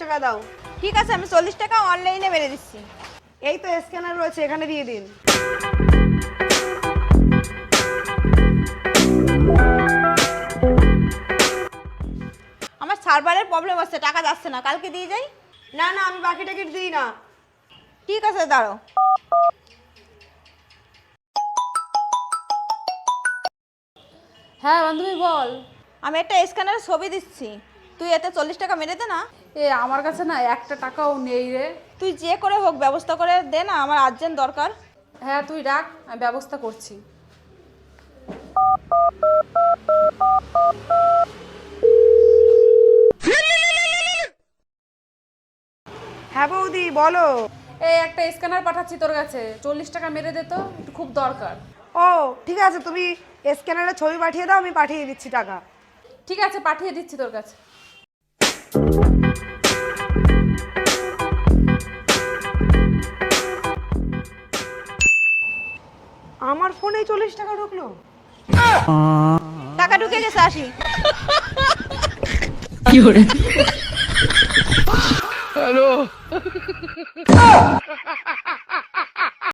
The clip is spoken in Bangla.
টাকা দাও। ঠিক আছে, আমি 40 টাকা অনলাইনে মেরে দিচ্ছি। এই তো স্ক্যানার রয়েছে, এখানে দিয়ে দিন। আমার সার্ভারের প্রবলেম হচ্ছে, টাকা যাচ্ছে না, কালকে দিয়ে যাই। না না, আমি বাকি টিকিট দিই না। ঠিক আছে, দাঁড়ো। হ্যাঁ বান্ধবী বল। আমি একটা স্ক্যানারের ছবি দিচ্ছি, তুই এতে 40 টাকা মেরে দে না। আমার কাছে না একটা টাকাও নেই রে। তুই যে করে হোক ব্যবস্থা করে দে না, আমার আর্জেন্ট দরকার। হ্যাঁ তুই রাখ, আমি ব্যবস্থা করছি। হ্যাঁ বৌদি বলো। একটা স্ক্যানার পাঠাচ্ছি তোর কাছে, 40 টাকা মেরে দে তো, একটু খুব দরকার। ও ঠিক আছে, তুমি স্ক্যানারে ছবি পাঠিয়ে দাও, আমি পাঠিয়ে দিচ্ছি টাকা। ঠিক আছে, পাঠিয়ে দিচ্ছি তোর কাছে। আমার ফোনে 40 টাকা ঢুকলো। টাকা ঢুকে গেছে, আসি। হ্যালো